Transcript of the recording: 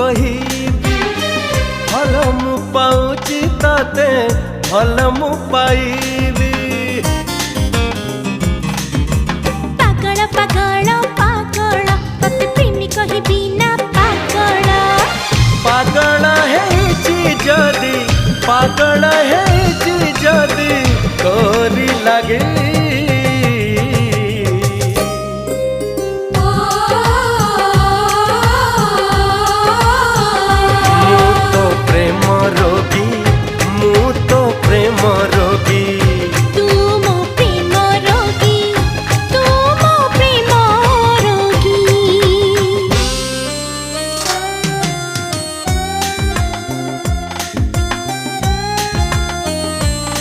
कहिबी भल मु पाउची तते भल मु पाइबी। पागल पागल पागल तते प्रेमी कहिबी ना पागल। पागल है जदी पागल है जदी तोरी लगे